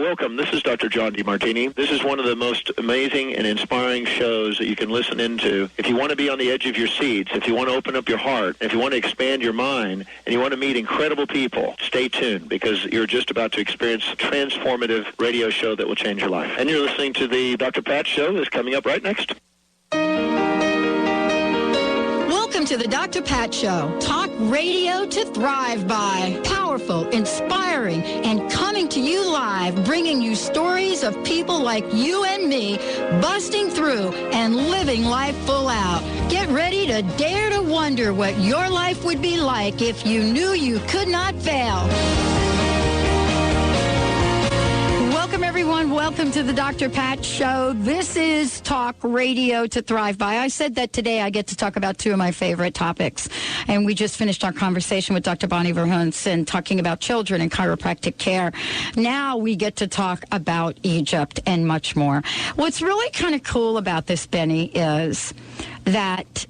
welcome. This is Dr. John DeMartini. This is one of the most amazing and inspiring shows that you can listen into. If you want to be on the edge of your seats, if you want to open up your heart, if you want to expand your mind, and you want to meet incredible people, stay tuned, because you're just about to experience a transformative radio show that will change your life. And you're listening to the Dr. Pat Show that's coming up right next. Welcome to the Dr. Pat Show. Talk radio to thrive by. Powerful, inspiring, and coming to you live, bringing you stories of people like you and me busting through and living life full out. Get ready to dare to wonder what your life would be like if you knew you could not fail. Welcome, everyone. Welcome to the Dr. Pat Show. This is Talk Radio to Thrive By. I said that today I get to talk about two of my favorite topics. And we just finished our conversation with Dr. Bonnie Verhoeven talking about children and chiropractic care. Now we get to talk about Egypt and much more. What's really kind of cool about this, Benny, is that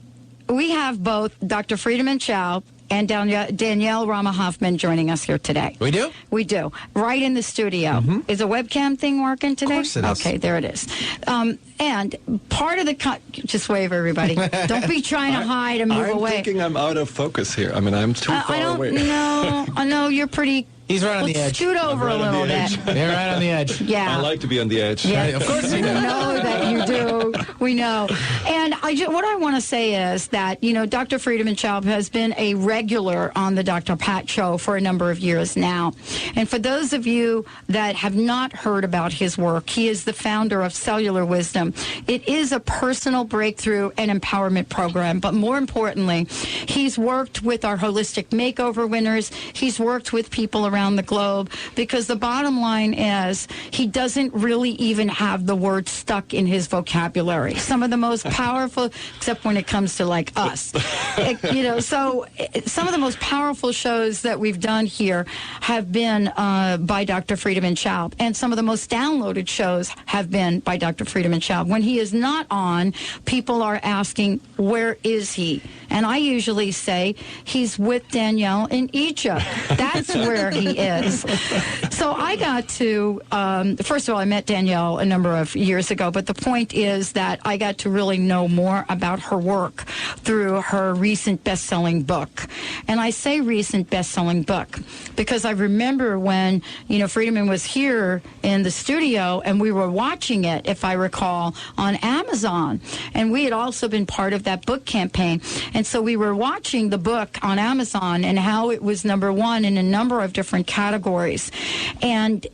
we have both Dr. Friedemann Schaub and Danielle Rama Hoffman joining us here today. We do? We do. Right in the studio. Mm-hmm. Is the webcam thing working today? Of course it is. Okay, there it is. And part of the... just wave, everybody. Don't be trying to hide and move away. I'm thinking I'm out of focus here. I mean, I'm too far away. I know you're pretty... He's right on the edge. Scoot over a little bit. They're right on the edge. Yeah. I like to be on the edge. Yeah, of course you do. We know that you do. We know. And what I want to say is that, Dr. Friedemann Schaub has been a regular on the Dr. Pat Show for a number of years now. And for those of you that have not heard about his work, he is the founder of Cellular Wisdom. It is a personal breakthrough and empowerment program. But more importantly, he's worked with our holistic makeover winners. He's worked with people around the globe, because the bottom line is he doesn't really even have the word stuck in his vocabulary. Some of the most powerful, except when it comes to like us, so some of the most powerful shows that we've done here have been by Dr. Friedemann Schaub, and some of the most downloaded shows have been by Dr. Friedemann Schaub. When he is not on, people are asking, where is he? And I usually say he's with Danielle in Egypt. That's where he is. So I got to, first of all, I met Danielle a number of years ago, but the point is that I got to really know more about her work through her recent best-selling book. And I say recent best-selling book because I remember when, Friedemann was here in the studio and we were watching it, if I recall, on Amazon. And we had also been part of that book campaign. And so we were watching the book on Amazon and how it was number one in a number of different categories. And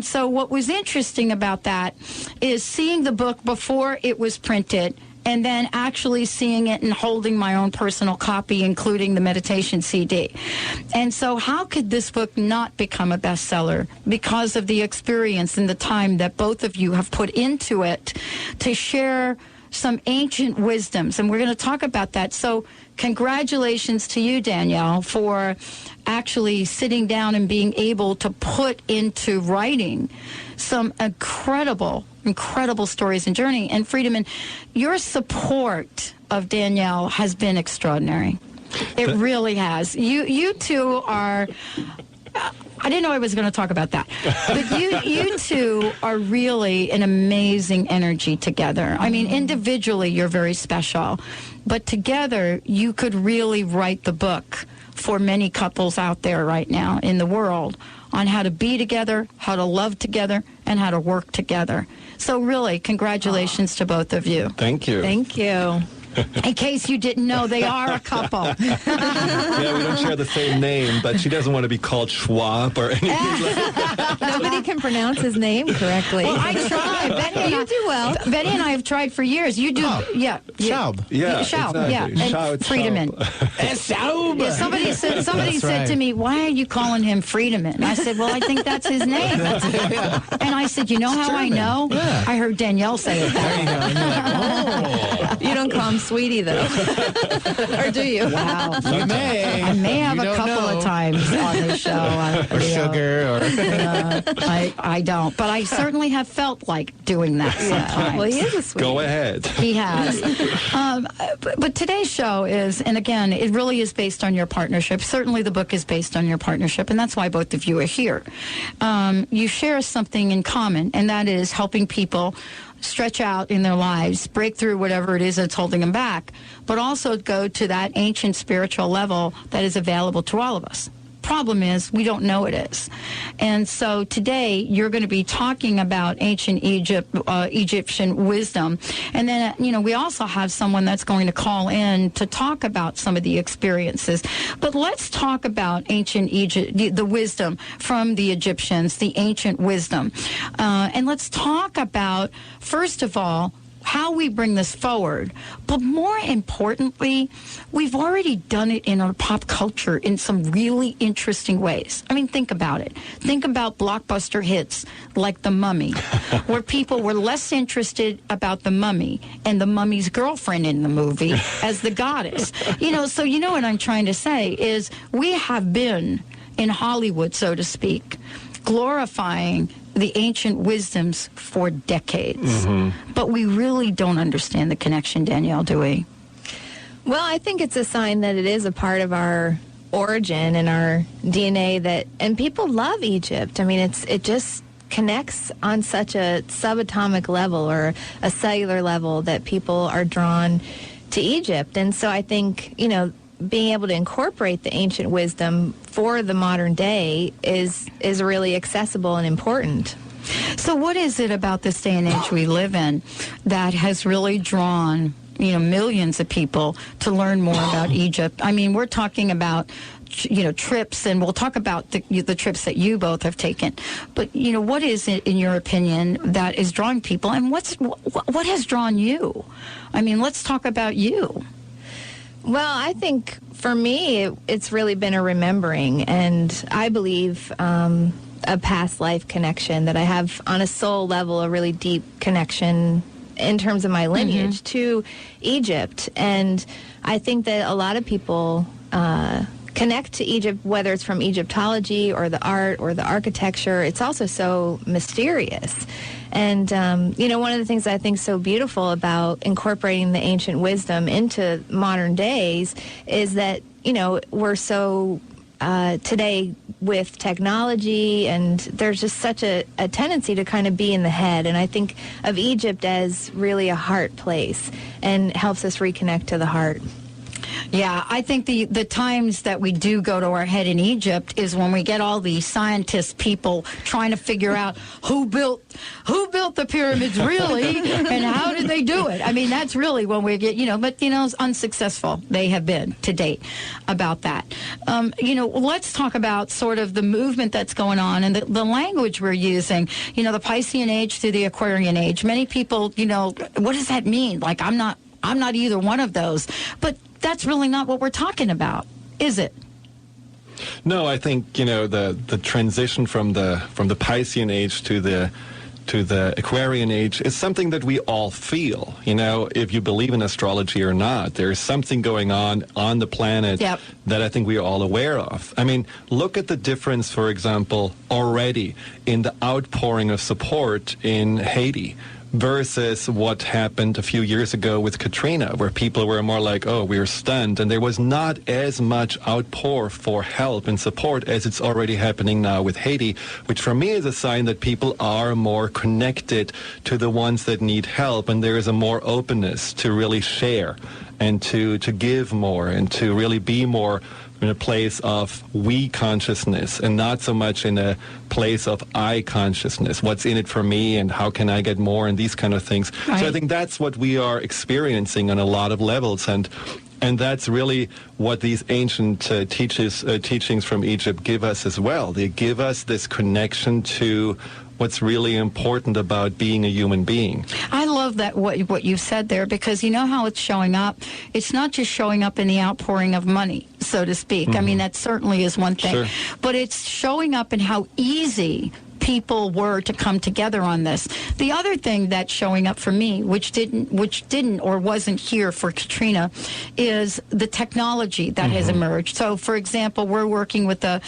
so what was interesting about that is seeing the book before it was printed and then actually seeing it and holding my own personal copy, including the meditation CD. And so how could this book not become a bestseller? Because of the experience and the time that both of you have put into it to share some ancient wisdoms, and we're going to talk about that. So congratulations to you, Danielle, for actually sitting down and being able to put into writing some incredible stories and journey. And Friedemann, your support of Danielle has been extraordinary. It really has. You two are... I didn't know I was going to talk about that. But you two are really an amazing energy together. I mean, individually, you're very special. But together, you could really write the book for many couples out there right now in the world on how to be together, how to love together, and how to work together. So really, congratulations to both of you. Thank you. Thank you. In case you didn't know, they are a couple. Yeah, we don't share the same name, but she doesn't want to be called Schwab or anything like that. Nobody can pronounce his name correctly. Well, I tried. Betty, you do well. Betty and I have tried for years. You do, yeah. Schaub. Yeah, Schaub, exactly. yeah. And Schaub, Friedemann. Schaub. Yeah, somebody said to me, why are you calling him Friedemann? I said, well, I think that's his name. And I said, you know how I know? Yeah. I heard Danielle say it. There you go. And you're like, oh. You don't call him Sweetie, though. Or do you? Wow. You may. I may have You a don't couple know. of times on this show. Or sugar. Or I don't. But I certainly have felt like doing that sometimes. Well, he is a sweetie. Go ahead. He has. But today's show is, and again, it really is based on your partnership. Certainly the book is based on your partnership, and that's why both of you are here. You share something in common, and that is helping people stretch out in their lives, break through whatever it is that's holding them back, but also go to that ancient spiritual level that is available to all of us. Problem is, we don't know it is. And so today, you're going to be talking about ancient Egyptian wisdom. And then, we also have someone that's going to call in to talk about some of the experiences. But let's talk about ancient Egypt, the wisdom from the Egyptians, the ancient wisdom. And let's talk about, first of all, how we bring this forward. But more importantly, we've already done it in our pop culture in some really interesting ways. I mean, think about it. Think about blockbuster hits like The Mummy, where people were less interested about the mummy and the mummy's girlfriend in the movie as the goddess. So what I'm trying to say is we have been in Hollywood, so to speak, glorifying the ancient wisdoms for decades. But we really don't understand the connection, Danielle, do we? Well, I think it's a sign that it is a part of our origin and our DNA and people love Egypt. I mean, it just connects on such a subatomic level or a cellular level that people are drawn to Egypt. And so I think, being able to incorporate the ancient wisdom for the modern day is really accessible and important. So what is it about this day and age we live in that has really drawn, millions of people to learn more about Egypt? I mean, we're talking about, trips, and we'll talk about the trips that you both have taken. But, what is it, in your opinion, that is drawing people, and what has drawn you? I mean, let's talk about you. Well, I think for me, it's really been a remembering, and I believe a past life connection, that I have on a soul level a really deep connection in terms of my lineage to Egypt. And I think that a lot of people connect to Egypt, whether it's from Egyptology or the art or the architecture. It's also so mysterious. And, one of the things I think so beautiful about incorporating the ancient wisdom into modern days is that, we're so today with technology, and there's just such a tendency to kind of be in the head. And I think of Egypt as really a heart place and helps us reconnect to the heart. Yeah, I think the times that we do go to our head in Egypt is when we get all these scientist people trying to figure out who built the pyramids really and how did they do it. I mean, that's really when we get, but, unsuccessful they have been to date about that. Let's talk about sort of the movement that's going on and the language we're using, the Piscean age to the Aquarian age. Many people, what does that mean? Like, I'm not either one of those. But that's really not what we're talking about, is it? No, I think the transition from the Piscean age to the Aquarian age is something that we all feel. If you believe in astrology or not, there's something going on the planet that I think we are all aware of. I mean, look at the difference, for example, already in the outpouring of support in Haiti versus what happened a few years ago with Katrina, where people were more like, oh, we're stunned. And there was not as much outpour for help and support as it's already happening now with Haiti, which for me is a sign that people are more connected to the ones that need help. And there is a more openness to really share and to give more and to really be more in a place of we consciousness and not so much in a place of I consciousness. What's in it for me and how can I get more and these kind of things. Right. So I think that's what we are experiencing on a lot of levels. And that's really what these ancient teachings from Egypt give us as well. They give us this connection to what's really important about being a human being. I love that what you said there, because you know how it's showing up? It's not just showing up in the outpouring of money, so to speak. I mean, that certainly is one thing. Sure. But it's showing up in how easy people were to come together on this. The other thing that's showing up for me, which didn't or wasn't here for Katrina, is the technology that has emerged. So, for example, we're working with a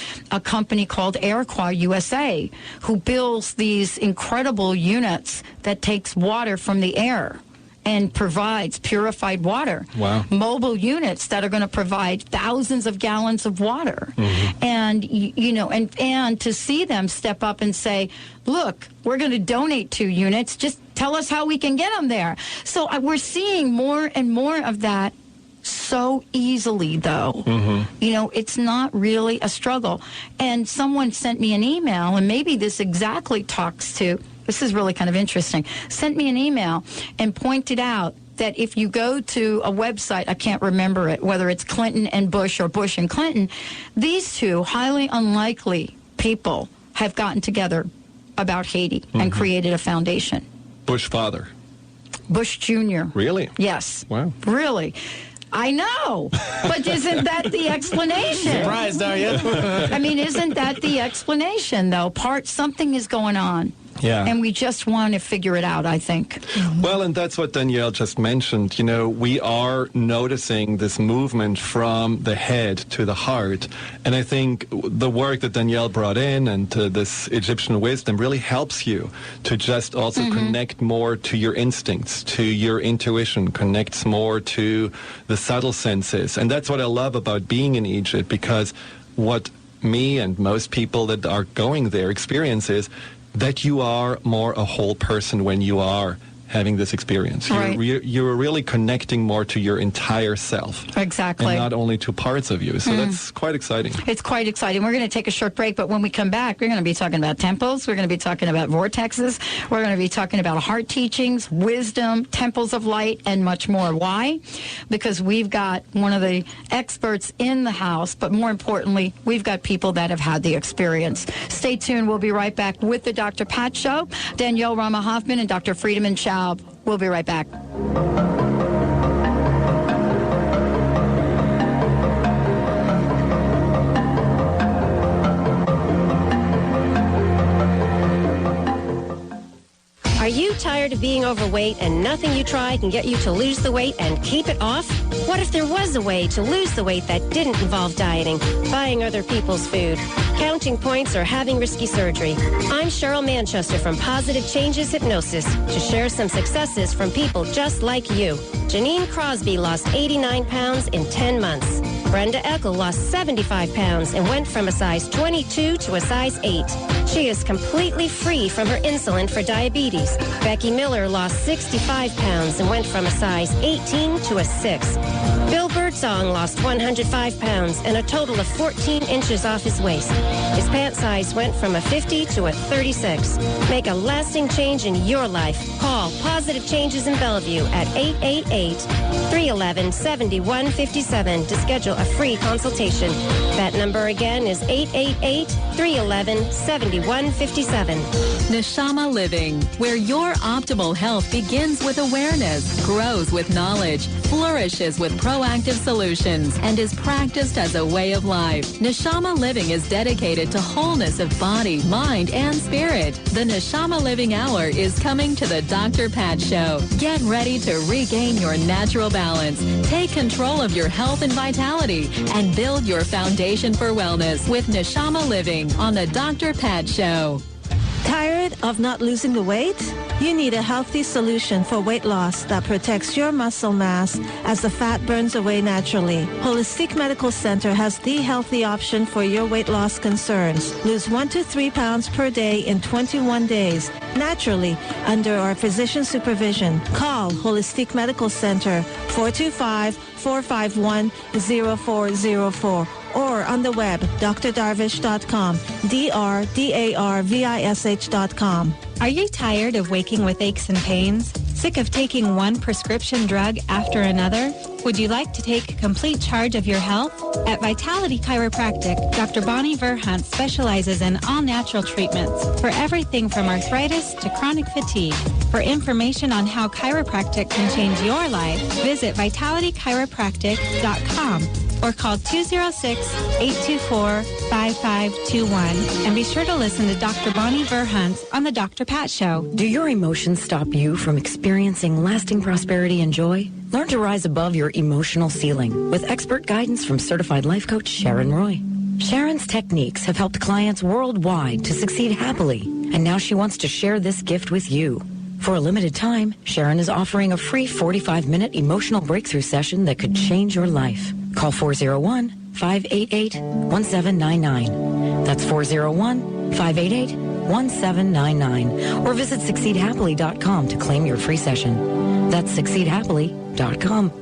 company called Airqua USA, who builds these incredible units that takes water from the air and provides purified water. Wow. Mobile units that are going to provide thousands of gallons of water. And, and to see them step up and say, look, we're going to donate 2 units. Just tell us how we can get them there. So we're seeing more and more of that so easily, though. It's not really a struggle. And someone sent me an email, and maybe this exactly talks to, this is really kind of interesting, sent me an email and pointed out that if you go to a website, I can't remember it, whether it's Clinton and Bush or Bush and Clinton, these two highly unlikely people have gotten together about Haiti and created a foundation. Bush father. Bush Jr. Really? Yes. Wow. Really. I know, but isn't that the explanation? Surprised, are you? I mean, isn't that the explanation, though? Something is going on. Yeah. And we just want to figure it out, I think. Well, and that's what Danielle just mentioned. We are noticing this movement from the head to the heart. And I think the work that Danielle brought in and this Egyptian wisdom really helps you to just also connect more to your instincts, to your intuition, connects more to the subtle senses. And that's what I love about being in Egypt, because what me and most people that are going there experience is that you are more a whole person when you are having this experience. Right. You're really connecting more to your entire self. Exactly. And not only to parts of you. So that's quite exciting. It's quite exciting. We're going to take a short break, but when we come back, we're going to be talking about temples. We're going to be talking about vortexes. We're going to be talking about heart teachings, wisdom, temples of light, and much more. Why? Because we've got one of the experts in the house, but more importantly, we've got people that have had the experience. Stay tuned. We'll be right back with the Dr. Pat Show. Danielle, Rama, Hoffman, and Dr. Friedemann Schaub. We'll be right back. Are you tired of being overweight and nothing you try can get you to lose the weight and keep it off? What if there was a way to lose the weight that didn't involve dieting, buying other people's food, counting points, or having risky surgery? I'm Cheryl Manchester from Positive Changes Hypnosis to share some successes from people just like you. Janine Crosby lost 89 pounds in 10 months. Brenda Eckel lost 75 pounds and went from a size 22 to a size 8. She is completely free from her insulin for diabetes. Becky Miller lost 65 pounds and went from a size 18 to a 6. Bill Birdsong lost 105 pounds and a total of 14 inches off his waist. His pant size went from a 50 to a 36. Make a lasting change in your life. Call Positive Changes in Bellevue at 888-311-7157 to schedule a free consultation. That number again is 888-311-7157. Neshama Living, where your optimal health begins with awareness, grows with knowledge, flourishes with proactive solutions, and is practiced as a way of life. Neshama Living is dedicated to wholeness of body, mind, and spirit. The Neshama Living Hour is coming to the Dr. Pat Show. Get ready to regain your natural balance, take control of your health and vitality, and build your foundation for wellness with Neshama Living on the Dr. Pat Show. Tired of not losing the weight? You need a healthy solution for weight loss that protects your muscle mass as the fat burns away naturally. Holistic Medical Center has the healthy option for your weight loss concerns. Lose 1 to 3 pounds per day in 21 days, naturally, under our physician supervision. Call Holistic Medical Center 425-451-0404. or on the web, drdarvish.com, drdarvish.com. Are you tired of waking with aches and pains? Sick of taking one prescription drug after another? Would you like to take complete charge of your health? At Vitality Chiropractic, Dr. Bonnie Verhunt specializes in all-natural treatments for everything from arthritis to chronic fatigue. For information on how chiropractic can change your life, visit vitalitychiropractic.com. or call 206-824-5521. And be sure to listen to Dr. Bonnie Verhunts on The Dr. Pat Show. Do your emotions stop you from experiencing lasting prosperity and joy? Learn to rise above your emotional ceiling with expert guidance from certified life coach Sharon Roy. Sharon's techniques have helped clients worldwide to succeed happily, and now she wants to share this gift with you. For a limited time, Sharon is offering a free 45-minute emotional breakthrough session that could change your life. Call 401-588-1799. That's 401-588-1799. Or visit succeedhappily.com to claim your free session. That's succeedhappily.com.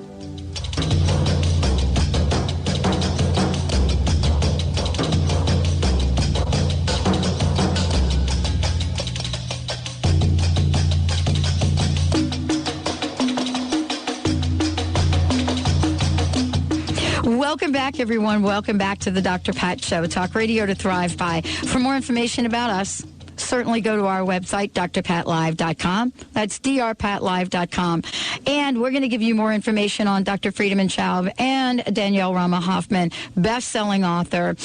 Welcome back, everyone. Welcome back to the Dr. Pat Show, talk radio to thrive by. For more information about us, certainly go to our website, drpatlive.com. That's drpatlive.com. And we're going to give you more information on Dr. Friedemann Schaub and Danielle Rama Hoffman, best-selling author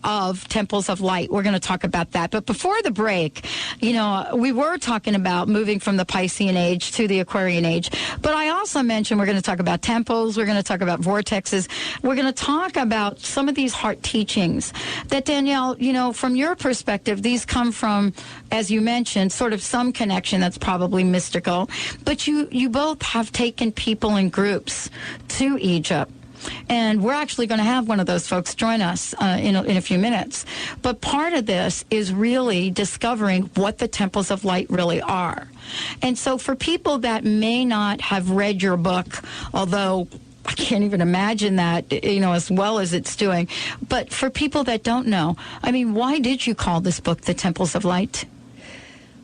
of Temples of Light. We're going to talk about that. But before the break, we were talking about moving from the Piscean age to the Aquarian age. But I also mentioned we're going to talk about temples. We're going to talk about vortexes. We're going to talk about some of these heart teachings that, Danielle, from your perspective, these come from, as you mentioned, sort of some connection that's probably mystical. But you both have taken people in groups to Egypt. And we're actually going to have one of those folks join us in a few minutes. But part of this is really discovering what the Temples of Light really are. And so for people that may not have read your book, although I can't even imagine that, as well as it's doing. But for people that don't know, why did you call this book The Temples of Light?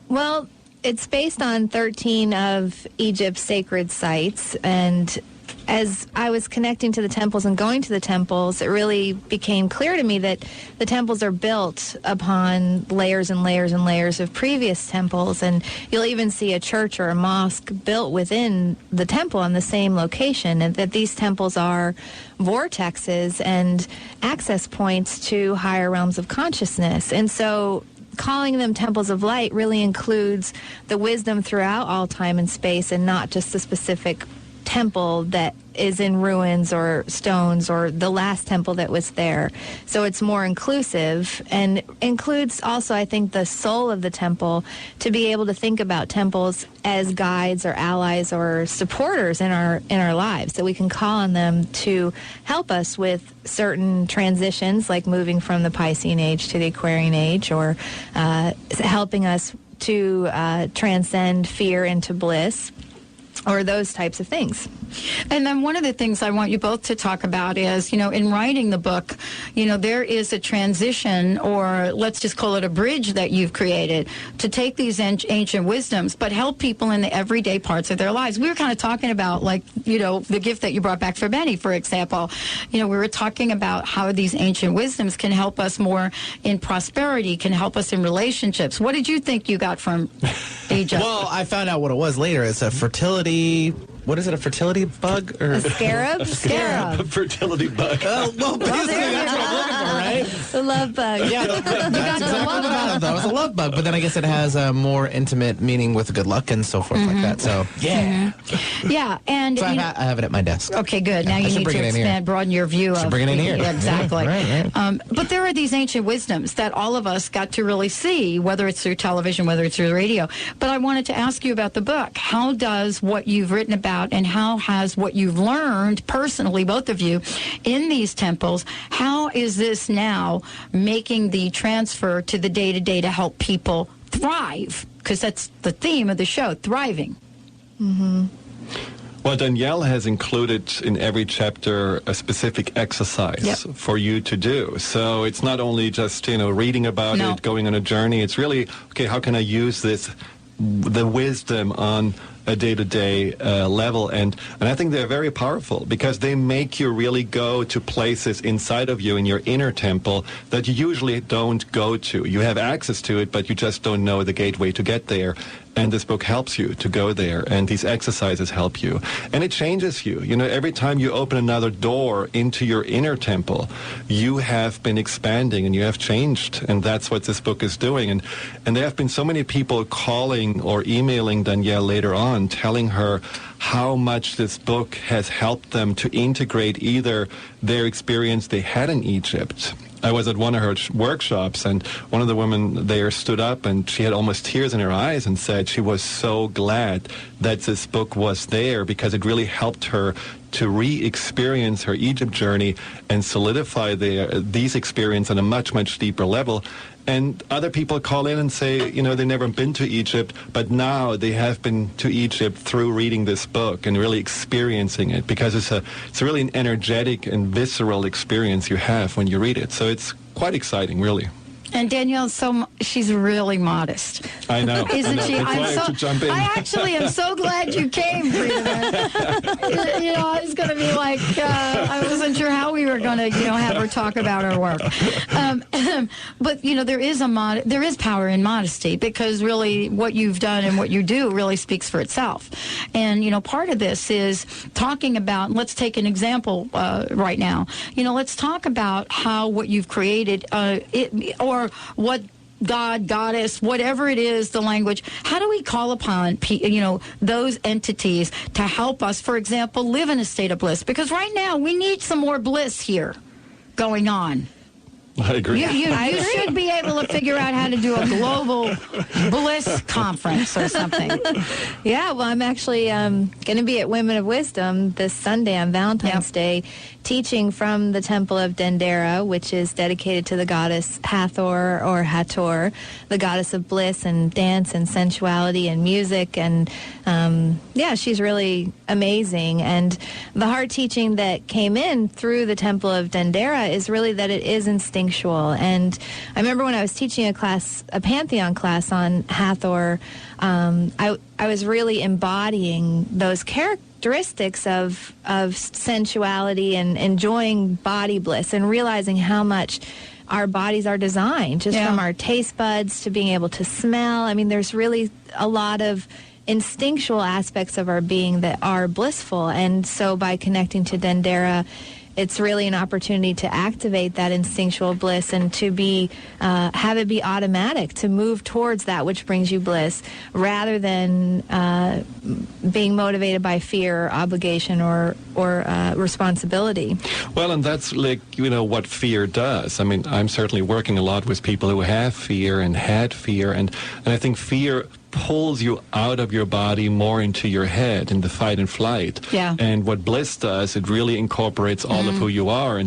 Well, it's based on 13 of Egypt's sacred sites, and as I was connecting to the temples and going to the temples, it really became clear to me that the temples are built upon layers and layers and layers of previous temples, and you'll even see a church or a mosque built within the temple on the same location, and that these temples are vortexes and access points to higher realms of consciousness. And so calling them temples of light really includes the wisdom throughout all time and space, and not just the specific temple that is in ruins or stones or the last temple that was there. So it's more inclusive and includes also, I think, the soul of the temple, to be able to think about temples as guides or allies or supporters in our lives, that we can call on them to help us with certain transitions, like moving from the Piscean age to the Aquarian age, or helping us to transcend fear into bliss, or those types of things. And then one of the things I want you both to talk about is, in writing the book, there is a transition, or let's just call it a bridge, that you've created to take these ancient wisdoms, but help people in the everyday parts of their lives. We were kind of talking about, the gift that you brought back for Benny, for example. We were talking about how these ancient wisdoms can help us more in prosperity, can help us in relationships. What did you think you got from Egypt? Well, I found out what it was later. It's a fertility... What is it, a fertility bug? Or a scarab? Scarab. A fertility bug. Well, basically, that's what I'm looking for, right? The love bug. Yeah, that's exactly what I thought. It was a love bug, but then I guess it has a more intimate meaning with good luck and so forth like that. So, yeah. Yeah, and... So I have it at my desk. Okay, good. Now I you should need bring to it in here. expand, broaden your view Should of... bring it in here. Yeah, exactly. Yeah, right. But there are these ancient wisdoms that all of us got to really see, whether it's through television, whether it's through the radio. But I wanted to ask you about the book. How does what you've written about, and how has what you've learned personally, both of you, in these temples, how is this now making the transfer to the day-to-day to help people thrive? Because that's the theme of the show, thriving. Mm-hmm. Well, Danielle has included in every chapter a specific exercise for you to do. So it's not only just, reading about it, going on a journey. It's really, okay, how can I use the wisdom on a day-to-day level, and I think they're very powerful because they make you really go to places inside of you in your inner temple that you usually don't go to. You have access to it, but you just don't know the gateway to get there. And this book helps you to go there, and these exercises help you. And it changes you. You know, every time you open another door into your inner temple, you have been expanding and you have changed. And that's what this book is doing. And there have been so many people calling or emailing Danielle later on, telling her how much this book has helped them to integrate either their experience they had in Egypt. I was at one of her workshops, and one of the women there stood up, and she had almost tears in her eyes and said she was so glad that this book was there because it really helped her to re-experience her Egypt journey and solidify these experiences on a much, much deeper level. And other people call in and say, you know, they've never been to Egypt, but now they have been to Egypt through reading this book and really experiencing it, because it's really an energetic and visceral experience you have when you read it. So it's quite exciting, really. And Danielle, she's really modest. I know. Isn't she? I actually am so glad you came, Friedemann. I was going to be like, I wasn't sure how we were going to, have her talk about her work. But, there is power in modesty, because really what you've done and what you do really speaks for itself. And, part of this is talking about, let's take an example right now. Let's talk about how what you've created, or what God, goddess, whatever it is, the language, how do we call upon, those entities to help us, for example, live in a state of bliss? Because right now we need some more bliss here going on. I agree. You should be able to figure out how to do a global bliss conference or something. Yeah, well, I'm actually going to be at Women of Wisdom this Sunday on Valentine's Day, teaching from the Temple of Dendera, which is dedicated to the goddess Hathor or Hathor, the goddess of bliss and dance and sensuality and music. And she's really amazing. And the heart teaching that came in through the Temple of Dendera is really that it is instinctual. And I remember when I was teaching a Pantheon class on Hathor, I was really embodying those characteristics of sensuality and enjoying body bliss, and realizing how much our bodies are designed, just from our taste buds to being able to smell. I mean, there's really a lot of instinctual aspects of our being that are blissful. And so by connecting to Dendera, it's really an opportunity to activate that instinctual bliss and to have it be automatic, to move towards that which brings you bliss, rather than being motivated by fear or obligation or responsibility. Well, and that's what fear does. I mean, I'm certainly working a lot with people who have fear and had fear, and I think fear pulls you out of your body more into your head in the fight and flight. Yeah. And what bliss does, it really incorporates all of who you are.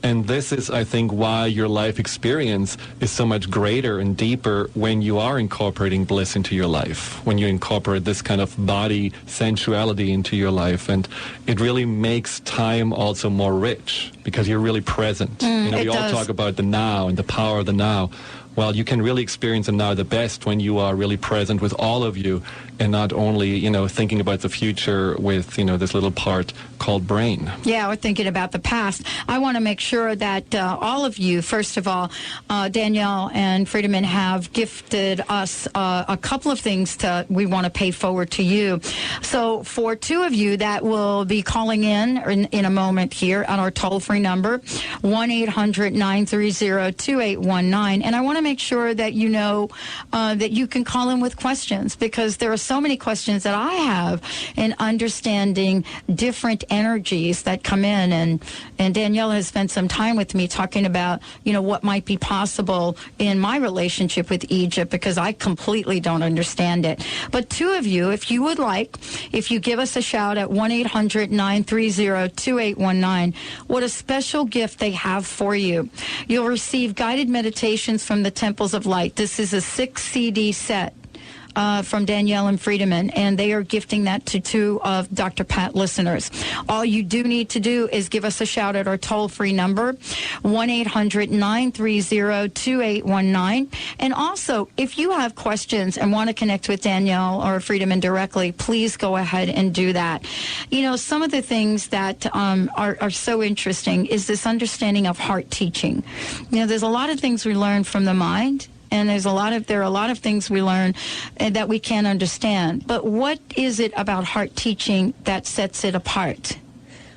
And this is, I think, why your life experience is so much greater and deeper when you are incorporating bliss into your life, when you incorporate this kind of body sensuality into your life. And it really makes time also more rich, because you're really present. We all talk about the now and the power of the now. Well, you can really experience the now the best when you are really present with all of you, and not only, thinking about the future with, this little part called brain. Yeah, we're thinking about the past. I want to make sure that all of you, first of all, Danielle and Friedemann have gifted us a couple of things we want to pay forward to you. So for two of you that will be calling in a moment here on our toll-free number, 1-800-930-2819. And I want to make sure that you know that you can call in with questions, because there are so many questions that I have in understanding different energies that come in. And Danielle has spent some time with me talking about, what might be possible in my relationship with Egypt, because I completely don't understand it. But two of you, if you would like, if you give us a shout at 1-800-930-2819, what a special gift they have for you. You'll receive guided meditations from the Temples of Light. This is a 6 CD set from Danielle and Friedemann, and they are gifting that to two of Dr. Pat listeners. All you do need to do is give us a shout at our toll-free number, 1-800-930-2819. And also, if you have questions and want to connect with Danielle or Friedemann directly, please go ahead and do that. Some of the things that are so interesting is this understanding of heart teaching. There's a lot of things we learn from the mind, and there are a lot of things we learn that we can't understand. But what is it about heart teaching that sets it apart?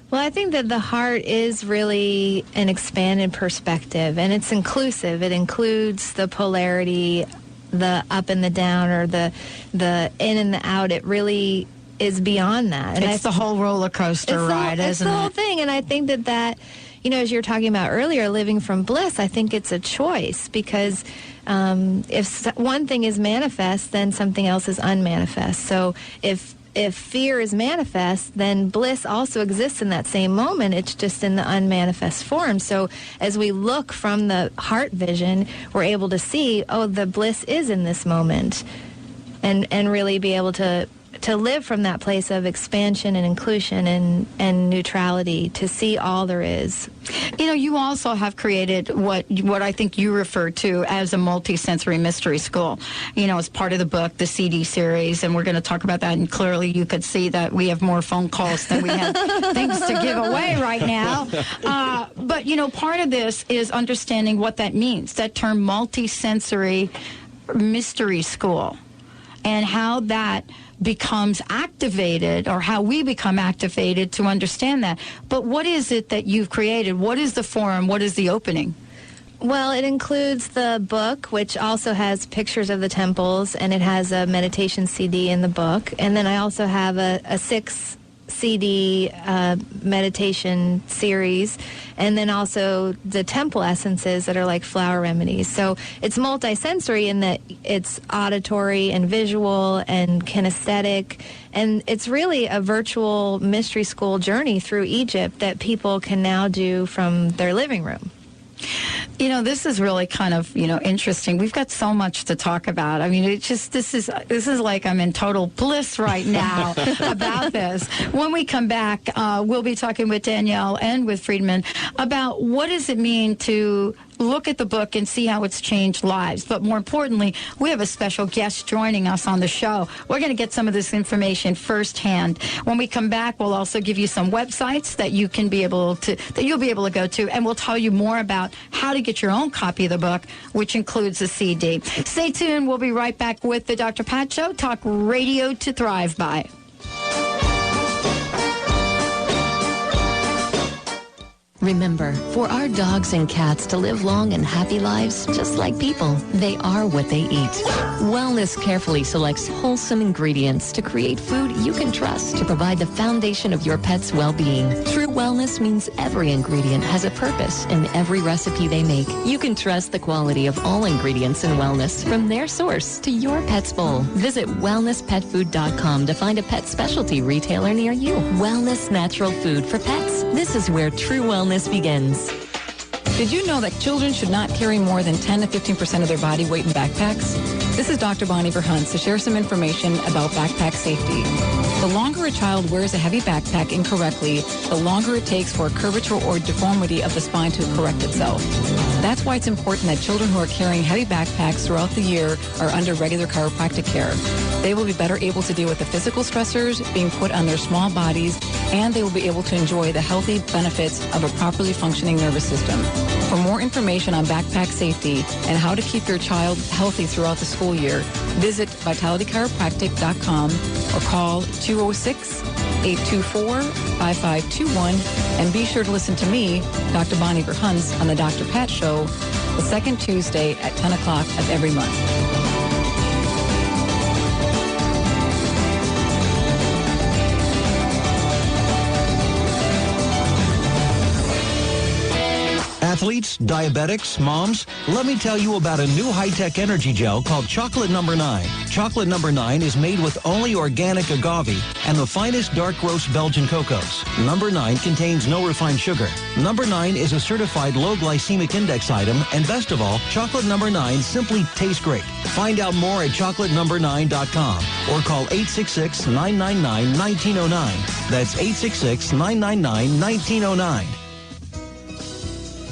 Well, I think that the heart is really an expanded perspective, and it's inclusive. It includes the polarity, the up and the down, or the in and the out. It really is beyond that. And it's the whole roller coaster ride, isn't it? It's the whole thing, and I think that as you were talking about earlier, living from bliss, I think it's a choice, because if one thing is manifest, then something else is unmanifest. So if fear is manifest, then bliss also exists in that same moment. It's just in the unmanifest form. So as we look from the heart vision, we're able to see, the bliss is in this moment, and really be able to live from that place of expansion and inclusion and neutrality, to see all there is. You also have created what I think you refer to as a multi-sensory mystery school, as part of the book, the CD series, and we're going to talk about that. And clearly you could see that we have more phone calls than we have things to give away right now. But, part of this is understanding what that means, that term multi-sensory mystery school, and how that becomes activated, or how we become activated to understand that. But what is it that you've created? What is the forum? What is the opening? Well, it includes the book, which also has pictures of the temples, and it has a meditation CD in the book. And then I also have a 6 CD meditation series, and then also the temple essences that are like flower remedies. So it's multisensory in that it's auditory and visual and kinesthetic, and it's really a virtual mystery school journey through Egypt that people can now do from their living room. This is really kind of, interesting. We've got so much to talk about. I mean, it's just, this is like I'm in total bliss right now about this. When we come back, we'll be talking with Danielle and with Friedemann about what does it mean to look at the book and see how it's changed lives. But more importantly, we have a special guest joining us on the show. We're going to get some of this information firsthand. When we come back, we'll also give you some websites that you'll be able to go to, and we'll tell you more about how to get your own copy of the book, which includes a CD. Stay tuned. We'll be right back with the Dr. Pat Show, talk radio to thrive by. Remember, for our dogs and cats to live long and happy lives, just like people, they are what they eat. Wellness carefully selects wholesome ingredients to create food you can trust to provide the foundation of your pet's well-being. True wellness means every ingredient has a purpose in every recipe they make. You can trust the quality of all ingredients in wellness, from their source to your pet's bowl. Visit wellnesspetfood.com to find a pet specialty retailer near you. Wellness natural food for pets. This is where true wellness begins. Did you know that children should not carry more than 10 to 15% of their body weight in backpacks? This is Dr. Bonnie Verhunts to share some information about backpack safety. The longer a child wears a heavy backpack incorrectly, the longer it takes for a curvature or deformity of the spine to correct itself. That's why it's important that children who are carrying heavy backpacks throughout the year are under regular chiropractic care. They will be better able to deal with the physical stressors being put on their small bodies, and they will be able to enjoy the healthy benefits of a properly functioning nervous system. For more information on backpack safety and how to keep your child healthy throughout the school year, visit vitalitychiropractic.com or call 206-824-5521, and be sure to listen to me, Dr. Bonnie Verhunts, on the Dr. Pat Show, the second Tuesday at 10 o'clock of every month. Athletes, diabetics, moms, let me tell you about a new high-tech energy gel called Chocolate No. 9. Chocolate No. 9 is made with only organic agave and the finest dark roast Belgian cocos. No. 9 contains no refined sugar. No. 9 is a certified low glycemic index item, and best of all, Chocolate No. 9 simply tastes great. Find out more at chocolateno9.com or call 866-999-1909. That's 866-999-1909.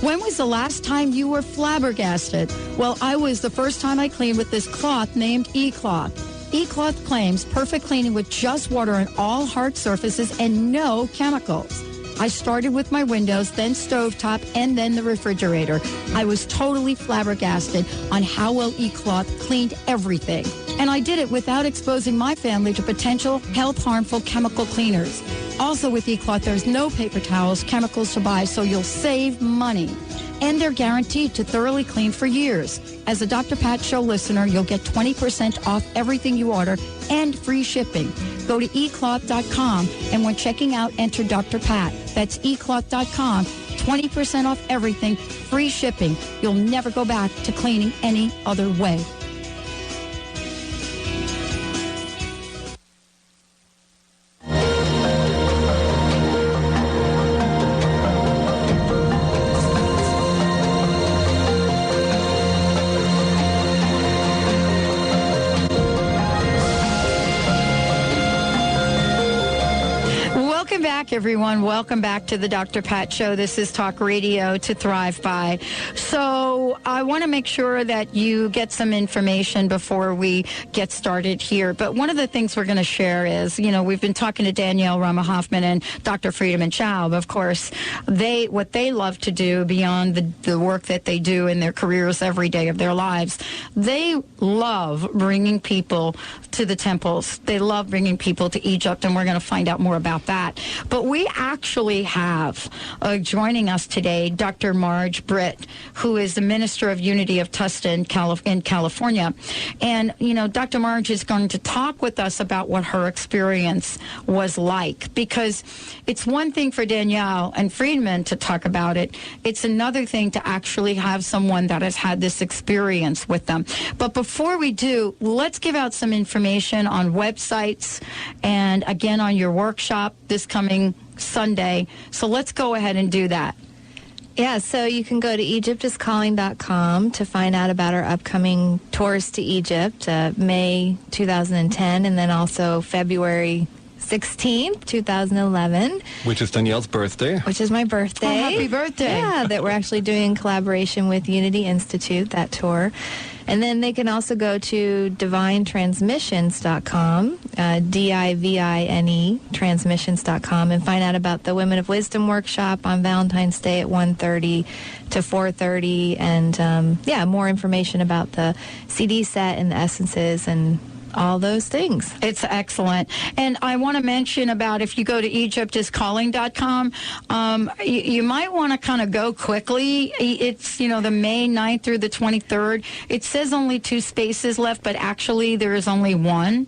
When was the last time you were flabbergasted? Well, I was the first time I cleaned with this cloth named E-Cloth. E-Cloth claims perfect cleaning with just water on all hard surfaces and no chemicals. I started with my windows, then stovetop, and then the refrigerator. I was totally flabbergasted on how well E-Cloth cleaned everything. And I did it without exposing my family to potential health-harmful chemical cleaners. Also with E-Cloth, there's no paper towels, chemicals to buy, so you'll save money. And they're guaranteed to thoroughly clean for years. As a Dr. Pat Show listener, you'll get 20% off everything you order and free shipping. Go to ecloth.com, and when checking out, enter Dr. Pat. That's ecloth.com. 20% off everything, free shipping. You'll never go back to cleaning any other way. Everyone, welcome back to the Dr. Pat Show. This is Talk Radio to Thrive By. So I want to make sure that you get some information before we get started here. But one of the things we're going to share is, we've been talking to Danielle, Rama, Hoffman, and Dr. Friedemann, Schaub. Of course, what they love to do beyond the work that they do in their careers every day of their lives, they love bringing people to the temples. They love bringing people to Egypt, and we're going to find out more about that. But we actually have joining us today Dr. Marge Britt, who is the Minister of Unity of Tustin in California. And, Dr. Marge is going to talk with us about what her experience was like, because it's one thing for Danielle and Friedemann to talk about it. It's another thing to actually have someone that has had this experience with them. But before we do, let's give out some information on websites and, again, on your workshop this coming Sunday. So let's go ahead and do that. Yeah, so you can go to egyptiscalling.com to find out about our upcoming tours to Egypt, May 2010, and then also February 16th, 2011. Which is Danielle's birthday. Which is my birthday. Oh, happy birthday. Yeah, that we're actually doing in collaboration with Unity Institute, that tour. And then they can also go to divinetransmissions.com, DIVINE transmissions.com, and find out about the Women of Wisdom workshop on Valentine's Day at 1:30 to 4:30, and more information about the CD set and the essences and all those things. It's excellent. And I want to mention about, if you go to egyptiscalling.com, you might want to kind of go quickly. It's, the May 9th through the 23rd. It says only 2 spaces left, but actually there is only 1.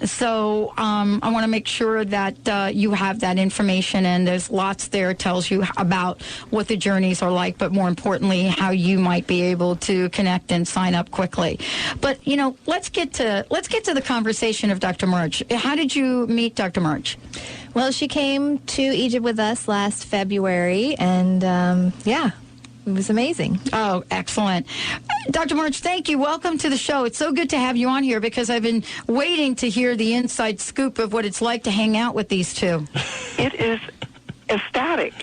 So I want to make sure that you have that information, and there's lots there. It tells you about what the journeys are like, but more importantly, how you might be able to connect and sign up quickly. But, let's get to the conversation of Dr. Marge. How did you meet Dr. Marge? Well, she came to Egypt with us last February, and it was amazing. Oh, excellent. Dr. Marge, thank you. Welcome to the show. It's so good to have you on here, because I've been waiting to hear the inside scoop of what it's like to hang out with these two. It is ecstatic.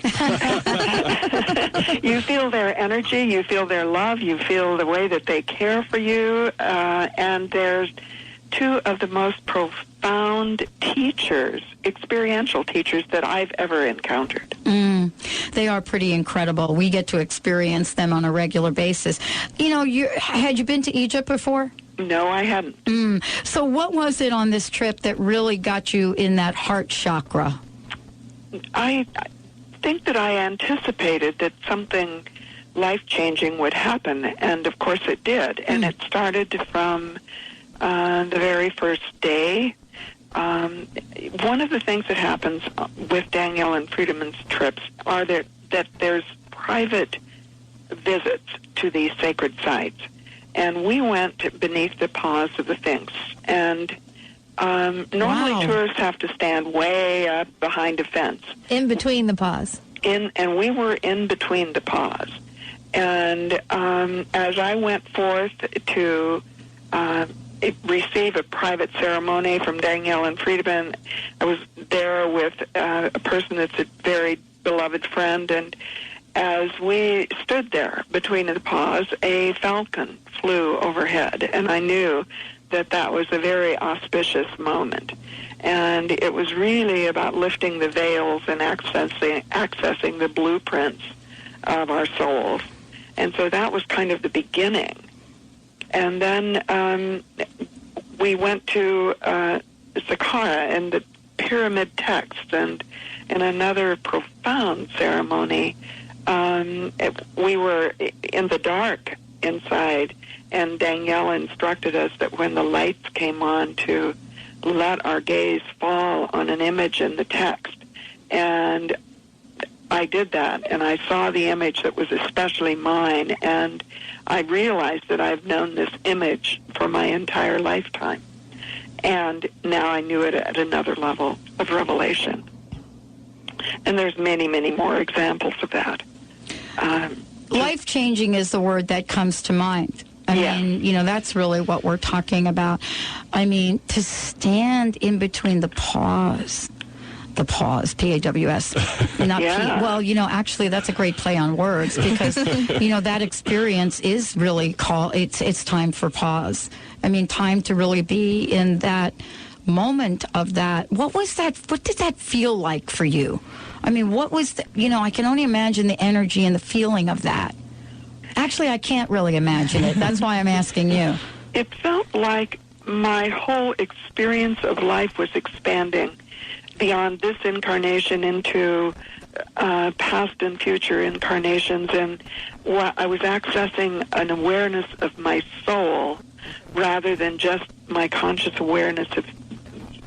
You feel their energy, you feel their love, you feel the way that they care for you, and there's 2 of the most profound teachers, experiential teachers, that I've ever encountered. They are pretty incredible. We get to experience them on a regular basis. Had you been to Egypt before? No, I hadn't. So what was it on this trip that really got you in that heart chakra? I think that I anticipated that something life-changing would happen, and of course it did. And it started from the very first day. One of the things that happens with Danielle and Friedemann's trips are that there's private visits to these sacred sites. And we went beneath the paws of the Sphinx. And normally tourists have to stand way up behind a fence. In between the paws. And we were in between the paws. And as I went forth to receive a private ceremony from Danielle and Friedemann, I was there with a person that's a very beloved friend, and as we stood there between the paws, a falcon flew overhead, and I knew that was a very auspicious moment. And it was really about lifting the veils and accessing the blueprints of our souls. And so that was kind of the beginning. And then we went to Saqqara and the pyramid text, and in another profound ceremony, we were in the dark inside, and Danielle instructed us that when the lights came on to let our gaze fall on an image in the text. And I did that, and I saw the image that was especially mine, and I realized that I've known this image for my entire lifetime. And now I knew it at another level of revelation. And there's many, many more examples of that. Life-changing is the word that comes to mind. I mean, that's really what we're talking about. I mean, to stand in between the pause, P-A-W-S, not P. Well, actually, that's a great play on words because, that experience is really it's time for pause. I mean, time to really be in that moment of that. What was that? What did that feel like for you? I mean, what was, I can only imagine the energy and the feeling of that. Actually, I can't really imagine it. That's why I'm asking you. It felt like my whole experience of life was expanding beyond this incarnation into past and future incarnations, and I was accessing an awareness of my soul rather than just my conscious awareness of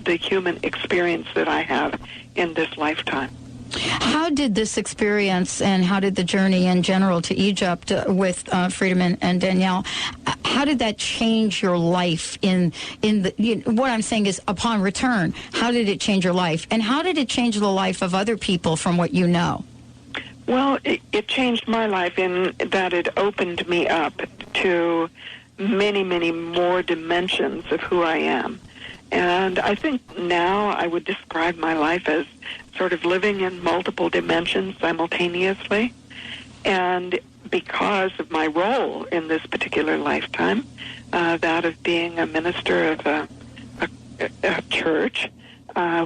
the human experience that I have in this lifetime. How did this experience and how did the journey in general to Egypt with Friedemann and Danielle, how did that change your life what I'm saying is upon return, how did it change your life? And how did it change the life of other people from what you know? Well, it changed my life in that it opened me up to many, many more dimensions of who I am. And I think now I would describe my life as sort of living in multiple dimensions simultaneously. And because of my role in this particular lifetime, that of being a minister of a church,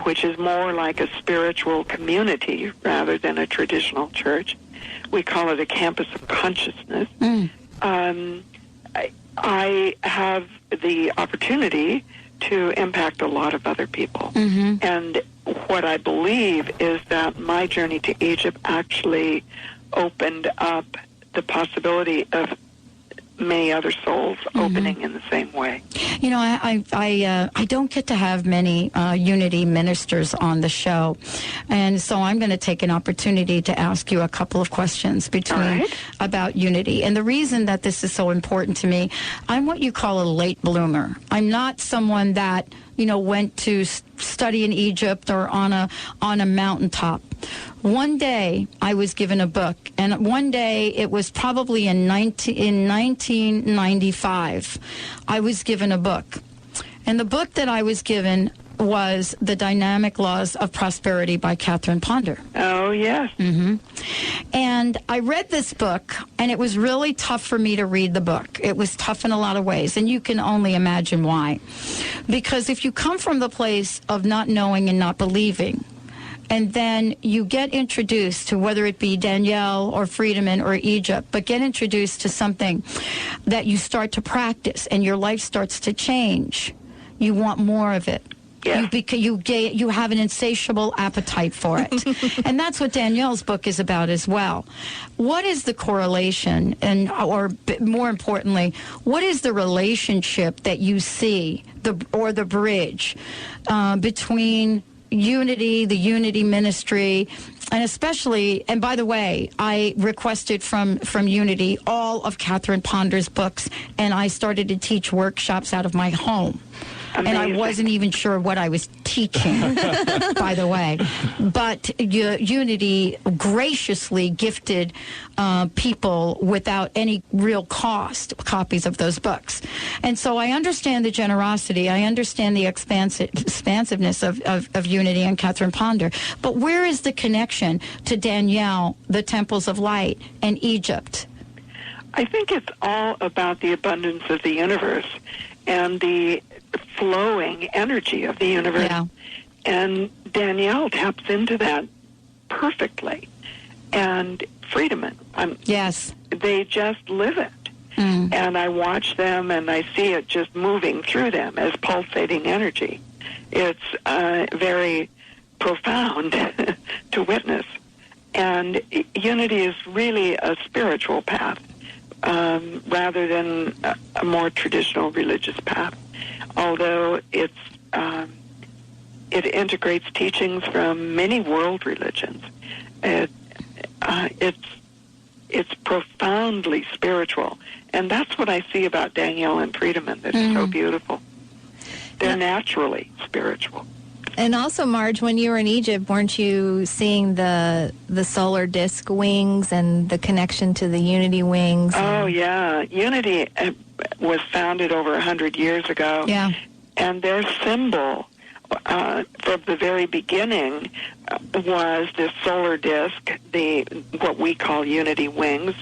which is more like a spiritual community rather than a traditional church. We call it a campus of consciousness. I have the opportunity to impact a lot of other people. And what I believe is that my journey to Egypt actually opened up the possibility of many other souls opening in the same way. I don't get to have many Unity ministers on the show, and so I'm going to take an opportunity to ask you a couple of questions about Unity. And the reason that this is so important to me, I'm what you call a late bloomer. I'm not someone that went to study in Egypt or on a mountaintop. One day I was given a book, and one day it was probably in 1995. I was given a book, and the book that I was given was The Dynamic Laws of Prosperity by Catherine Ponder. Oh, yes. And I read this book, and it was really tough for me to read the book. It was tough in a lot of ways, and you can only imagine why. Because if you come from the place of not knowing and not believing, and then you get introduced to whether it be Danielle or Friedemann or Egypt, but get introduced to something that you start to practice and your life starts to change, you want more of it. Yeah. You have an insatiable appetite for it. And that's what Danielle's book is about as well. What is the correlation, or more importantly, what is the relationship that you see, the bridge between Unity, the Unity Ministry, and especially, and by the way, I requested from Unity all of Catherine Ponder's books, and I started to teach workshops out of my home. Amazing. And I wasn't even sure what I was teaching, by the way. But Unity graciously gifted people without any real cost copies of those books. And so I understand the generosity. I understand the expansiveness of Unity and Catherine Ponder. But where is the connection to Danielle, the Temples of Light, and Egypt? I think it's all about the abundance of the universe. and the flowing energy of the universe. Yeah. And Danielle taps into that perfectly. And Friedemann, yes, they just live it. And I watch them, and I see it just moving through them as pulsating energy. It's very profound to witness. And unity is really a spiritual path rather than a more traditional religious path, although it integrates teachings from many world religions. It's profoundly spiritual. And that's what I see about Danielle and Friedemann that's so beautiful. They're naturally spiritual. And also, Marge, when you were in Egypt, weren't you seeing the solar disk wings and the connection to the Unity wings? Oh, yeah. Unity was founded over 100 years ago. Yeah. And their symbol from the very beginning was the solar disk, what we call Unity wings.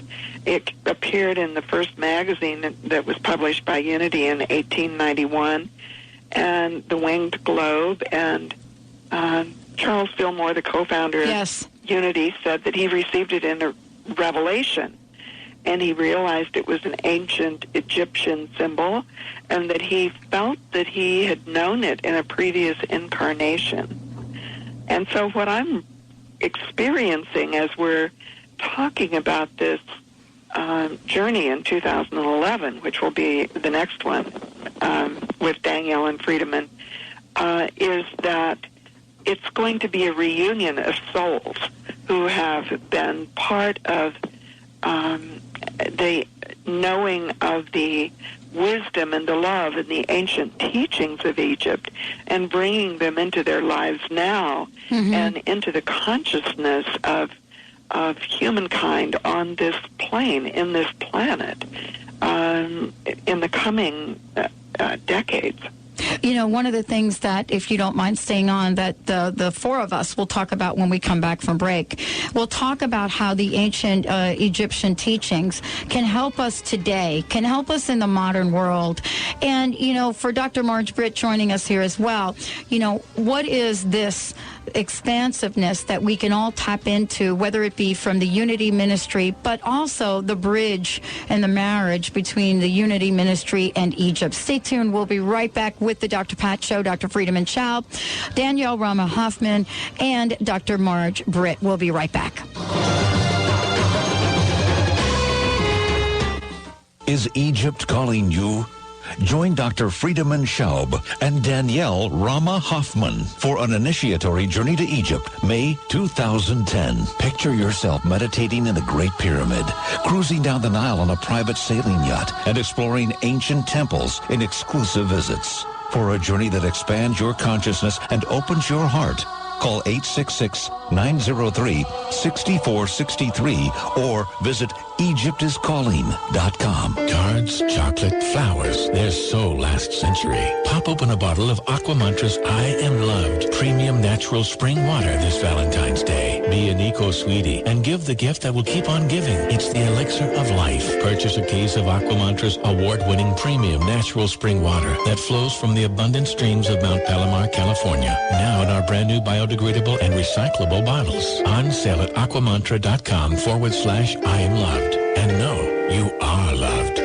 It appeared in the first magazine that was published by Unity in 1891, and the winged globe. And Charles Fillmore, the co-founder of Unity, said that he received it in a revelation, and he realized it was an ancient Egyptian symbol, and that he felt that he had known it in a previous incarnation. And so what I'm experiencing as we're talking about this journey in 2011, which will be the next one with Danielle and Friedemann, is that it's going to be a reunion of souls who have been part of the knowing of the wisdom and the love and the ancient teachings of Egypt, and bringing them into their lives now and into the consciousness of humankind on this plane, in this planet, in the coming decades. You know, one of the things that, if you don't mind staying on, that the four of us will talk about when we come back from break, we'll talk about how the ancient Egyptian teachings can help us today, can help us in the modern world. And, you know, for Dr. Marge Britt joining us here as well, you know, what is this expansiveness that we can all tap into, whether it be from the Unity Ministry, but also the bridge and the marriage between the Unity Ministry and Egypt. Stay tuned. We'll be right back with the Dr. Pat Show, Dr. Friedemann Schaub, Danielle Rama Hoffman, and Dr. Marge Britt. We'll be right back. Is Egypt calling you? Join Dr. Friedemann Schaub and Danielle Rama Hoffman for an initiatory journey to Egypt, May 2010. Picture yourself meditating in the Great Pyramid, cruising down the Nile on a private sailing yacht, and exploring ancient temples in exclusive visits. For a journey that expands your consciousness and opens your heart, call 866-903-6463 or visit EgyptIsCalling.com. Cards, chocolate, flowers. They're so last century. Pop open a bottle of Aqua Mantra's I Am Loved premium natural spring water this Valentine's Day. Be an eco-sweetie and give the gift that will keep on giving. It's the elixir of life. Purchase a case of Aqua Mantra's award-winning premium natural spring water that flows from the abundant streams of Mount Palomar, California. Now in our brand new biodegradable and recyclable bottles. On sale at aquamantra.com/I am loved. And know you are loved.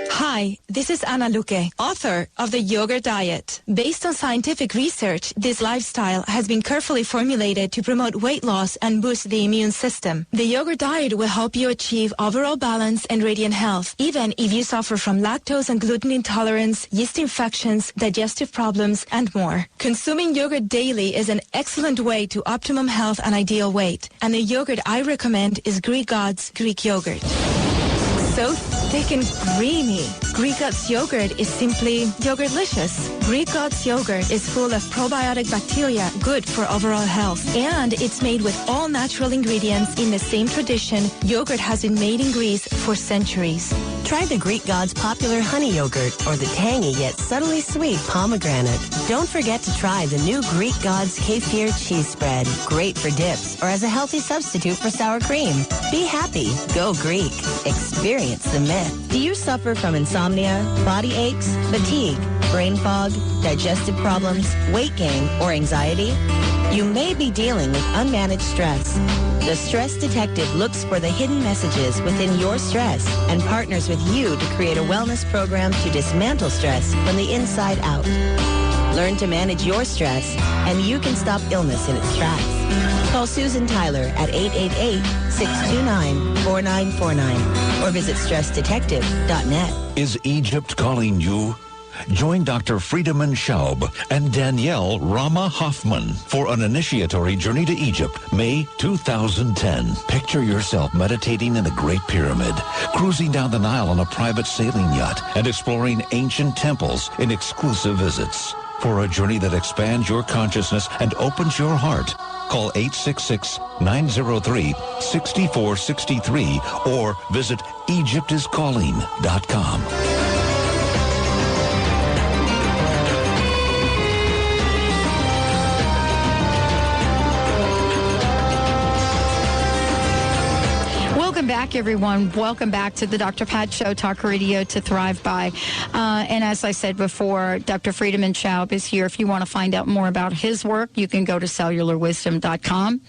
Hi, this is Ana Luque, author of The Yogurt Diet. Based on scientific research, this lifestyle has been carefully formulated to promote weight loss and boost the immune system. The Yogurt Diet will help you achieve overall balance and radiant health, even if you suffer from lactose and gluten intolerance, yeast infections, digestive problems, and more. Consuming yogurt daily is an excellent way to optimum health and ideal weight. And the yogurt I recommend is Greek God's Greek Yogurt. So thick and creamy. Greek God's yogurt is simply yogurtlicious. Greek God's yogurt is full of probiotic bacteria, good for overall health. And it's made with all natural ingredients in the same tradition yogurt has been made in Greece for centuries. Try the Greek god's popular honey yogurt or the tangy yet subtly sweet pomegranate. Don't forget to try the new Greek god's kefir cheese spread. Great for dips or as a healthy substitute for sour cream. Be happy. Go Greek. Experience the myth. Do you suffer from insomnia, body aches, fatigue, brain fog, digestive problems, weight gain, or anxiety? You may be dealing with unmanaged stress. The Stress Detective looks for the hidden messages within your stress and partners with you to create a wellness program to dismantle stress from the inside out. Learn to manage your stress, and you can stop illness in its tracks. Call Susan Tyler at 888-629-4949 or visit stressdetective.net. Is Egypt calling you? Join Dr. Friedemann Schaub and Danielle Rama Hoffman for an initiatory journey to Egypt, May 2010. Picture yourself meditating in the Great Pyramid, cruising down the Nile on a private sailing yacht, and exploring ancient temples in exclusive visits. For a journey that expands your consciousness and opens your heart, call 866-903-6463 or visit EgyptIsCalling.com. Welcome back, everyone. Welcome back to the Dr. Pat Show, Talk Radio to Thrive By. And as I said before, Dr. Friedemann Schaub is here. If you want to find out more about his work, you can go to cellularwisdom.com.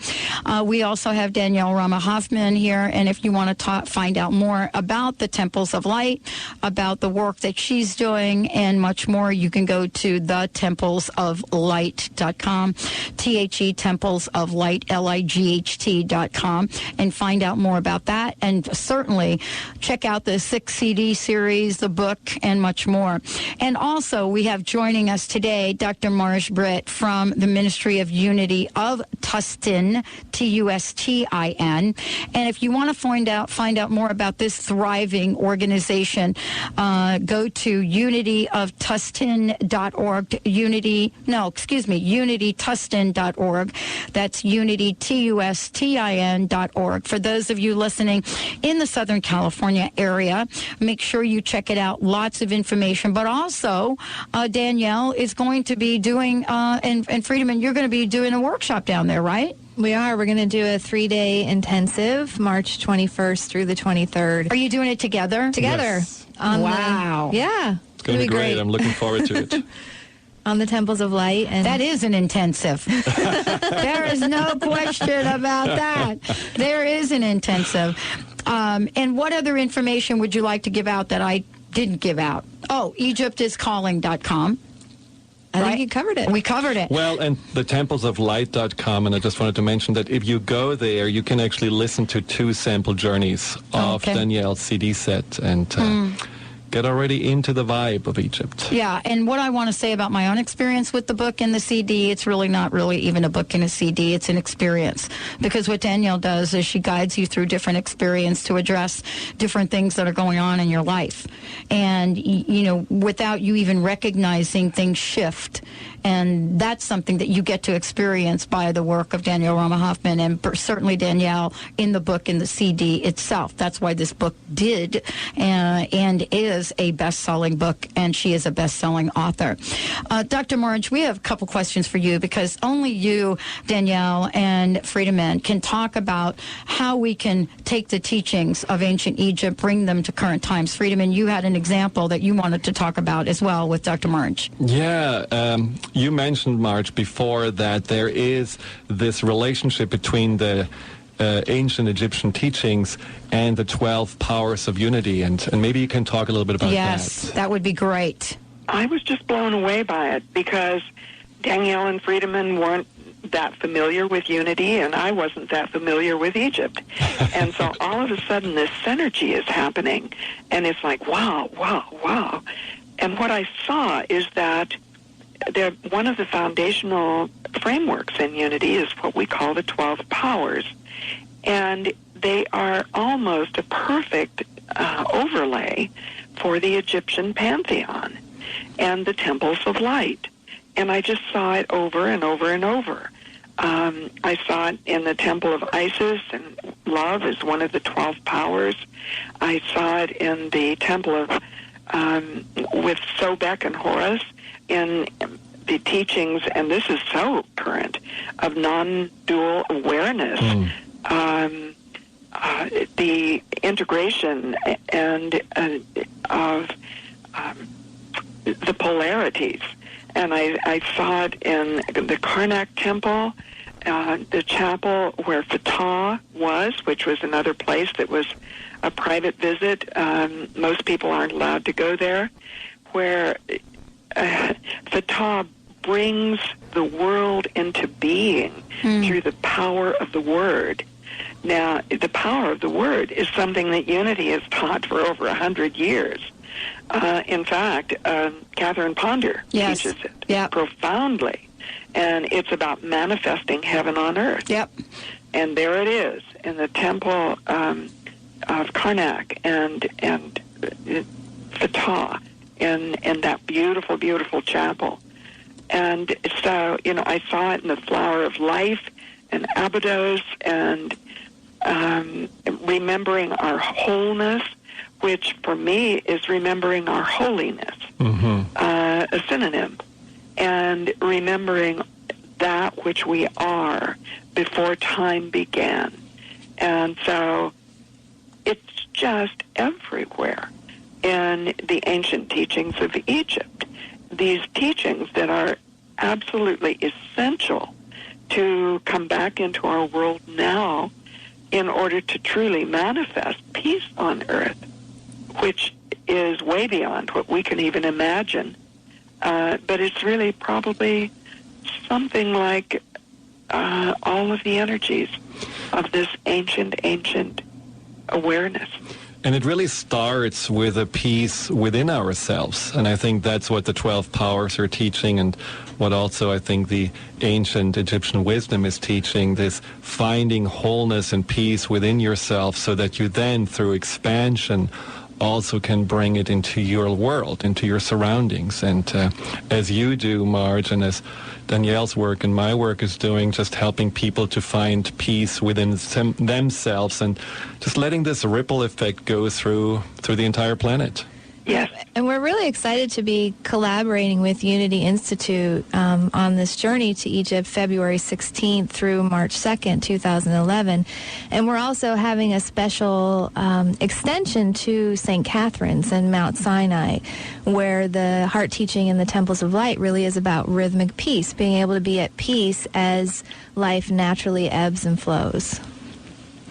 We also have Danielle Rama Hoffman here. And if you want to find out more about the Temples of Light, about the work that she's doing, and much more, you can go to thetemplesoflight.com, THE Temples of Light, LIGHT.com, and find out more about that. And certainly check out the 6 CD series, the book, and much more. And also, we have joining us today Dr. Marsh Britt from the Ministry of Unity of Tustin, T-U-S-T-I-N. And if you want to find out more about this thriving organization, go to unityoftustin.org, unitytustin.org. That's unity, T-U-S-T-I-N.org. For those of you listening in the Southern California area, make sure you check it out. Lots of information. But also, Danielle is going to be doing, and Friedemann, you're going to be doing a workshop down there, right? We are. We're going to do a 3-day intensive, March 21st through the 23rd. Are you doing it together? Together. Yes. Wow. Yeah. It's going to be great. I'm looking forward to it. On the Temples of Light. And that is an intensive. There is no question about that. There is an intensive. And what other information would you like to give out that I didn't give out? Oh, EgyptIsCalling.com. I think you covered it. We covered it. Well, and the templesoflight.com, and I just wanted to mention that if you go there, you can actually listen to 2 sample journeys of Danielle's CD set and get already into the vibe of Egypt. Yeah, and what I want to say about my own experience with the book and the CD, it's really not really even a book and a CD, it's an experience. Because what Danielle does is she guides you through different experience to address different things that are going on in your life. And, you know, without you even recognizing things shift. And that's something that you get to experience by the work of Danielle Rama Hoffman and certainly Danielle in the book and the CD itself. That's why this book did and is a best-selling book, and she is a best-selling author. Dr. Marge, we have a couple questions for you because only you, Danielle, and Friedemann can talk about how we can take the teachings of ancient Egypt, bring them to current times. Friedemann, you had an example that you wanted to talk about as well with Dr. Marge. Yeah, you mentioned, Marge, before that there is this relationship between the ancient Egyptian teachings and the 12 powers of unity, and maybe you can talk a little bit about that. Yes, that would be great. I was just blown away by it because Danielle and Friedemann weren't that familiar with unity, and I wasn't that familiar with Egypt. And so all of a sudden this synergy is happening, and it's like, wow, wow, wow. And what I saw is that one of the foundational frameworks in unity is what we call the 12 powers. And they are almost a perfect overlay for the Egyptian pantheon and the temples of light. And I just saw it over and over and over. I saw it in the Temple of Isis, and love is one of the 12 powers. I saw it in the Temple of, with Sobek and Horus, in the teachings, and this is so current, of non-dual awareness, the integration and of the polarities. And I saw it in the Karnak Temple, the chapel where Fatah was, which was another place that was a private visit. Most people aren't allowed to go there, where Fatah brings the world into being through the power of the Word. Now, the power of the Word is something that Unity has taught for over 100 years. In fact, Catherine Ponder teaches it profoundly, and it's about manifesting heaven on earth. Yep. And there it is in the temple of Karnak and Fatah in that beautiful, beautiful chapel. And so, I saw it in the Flower of Life and Abydos, and remembering our wholeness, which for me is remembering our holiness, a synonym, and remembering that which we are before time began. And so it's just everywhere in the ancient teachings of Egypt. These teachings that are absolutely essential to come back into our world now in order to truly manifest peace on earth, which is way beyond what we can even imagine. But it's really probably something like all of the energies of this ancient awareness. And it really starts with a peace within ourselves. And I think that's what the 12 powers are teaching, and what also I think the ancient Egyptian wisdom is teaching, this finding wholeness and peace within yourself, so that you then, through expansion, also can bring it into your world, into your surroundings. And as you do, Marge, and as Danielle's work and my work is doing, just helping people to find peace within themselves, and just letting this ripple effect go through the entire planet. Yes. And we're really excited to be collaborating with Unity Institute on this journey to Egypt, February 16th through March 2nd, 2011. And we're also having a special extension to St. Catherine's and Mount Sinai, where the heart teaching in the Temples of Light really is about rhythmic peace, being able to be at peace as life naturally ebbs and flows.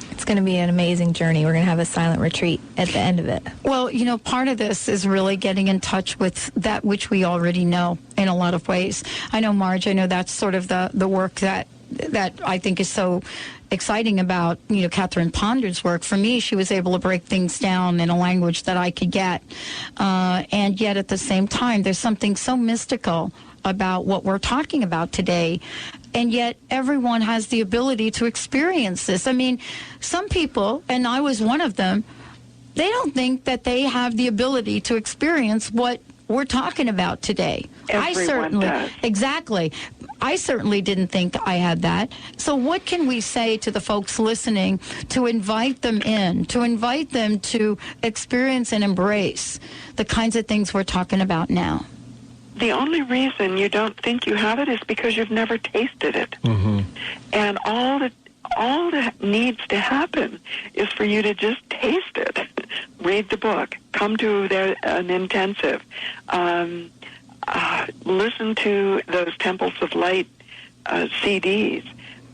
It's going to be an amazing journey. We're going to have a silent retreat at the end of it. Well, part of this is really getting in touch with that which we already know in a lot of ways. I know, Marge, that's sort of the work that I think is so exciting about, Catherine Ponder's work. For me, she was able to break things down in a language that I could get. And yet at the same time, there's something so mystical about what we're talking about today. And yet everyone has the ability to experience this. I mean, some people, and I was one of them, they don't think that they have the ability to experience what we're talking about today. Everyone does. Exactly. I certainly didn't think I had that. So what can we say to the folks listening to invite them in, to invite them to experience and embrace the kinds of things we're talking about now? The only reason you don't think you have it is because you've never tasted it. And all that needs to happen is for you to just taste it. Read the book. Come to an intensive. Listen to those Temples of Light CDs.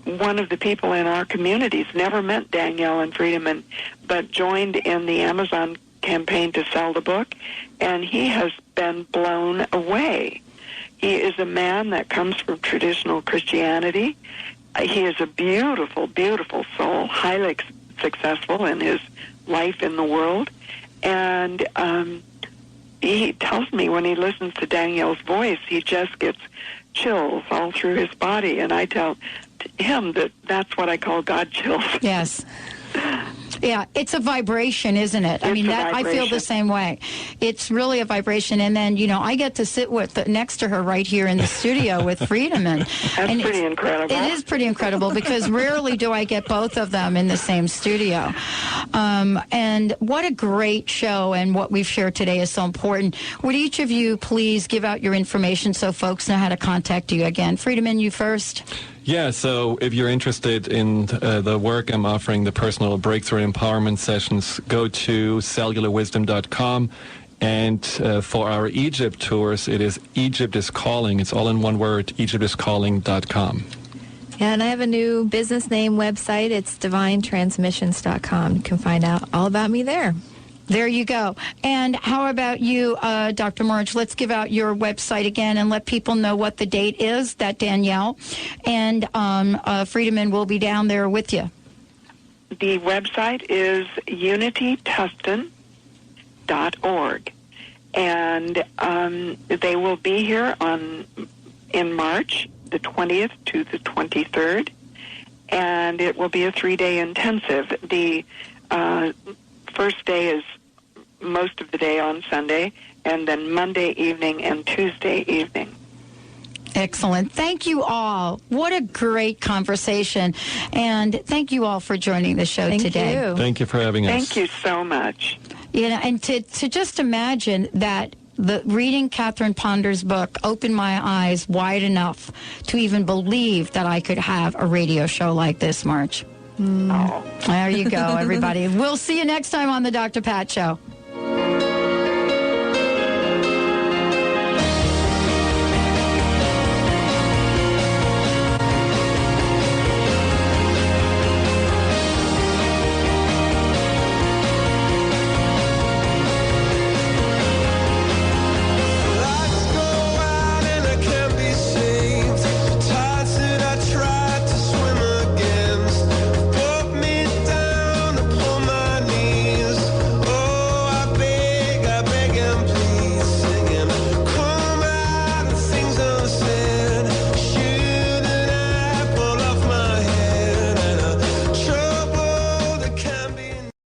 One of the people in our communities never met Danielle and Friedemann, but joined in the Amazon campaign to sell the book, and he has been blown away. He is a man that comes from traditional Christianity. He is a beautiful, beautiful soul, highly successful in his life in the world. And he tells me when he listens to Danielle's voice, he just gets chills all through his body. And I tell him that that's what I call God chills. Yes. Yeah, it's a vibration, isn't it? I mean, I feel the same way. It's really a vibration. And then, I get to sit next to her right here in the studio with Friedemann. That's pretty incredible. It is pretty incredible because rarely do I get both of them in the same studio. And what a great show, and what we've shared today is so important. Would each of you please give out your information so folks know how to contact you again? Friedemann, you first. Yeah, so if you're interested in the work I'm offering, the personal breakthrough empowerment sessions, go to cellularwisdom.com. And for our Egypt tours, it is Egypt is Calling. It's all in one word, egyptiscalling.com. Yeah, and I have a new business name website. It's divinetransmissions.com. You can find out all about me there. There you go. And how about you, Dr. Murch? Let's give out your website again and let people know what the date is, that Danielle. And Friedemann will be down there with you. The website is unitytustin.org. And they will be here in March, the 20th to the 23rd. And it will be a 3-day intensive. The first day is most of the day on Sunday, and then Monday evening and Tuesday evening. Excellent. Thank you all. What a great conversation. And thank you all for joining the show today. Thank you for having us. Thank you so much. And to just imagine that reading Catherine Ponder's book opened my eyes wide enough to even believe that I could have a radio show like this, March. Oh. There you go, everybody. We'll see you next time on the Dr. Pat Show.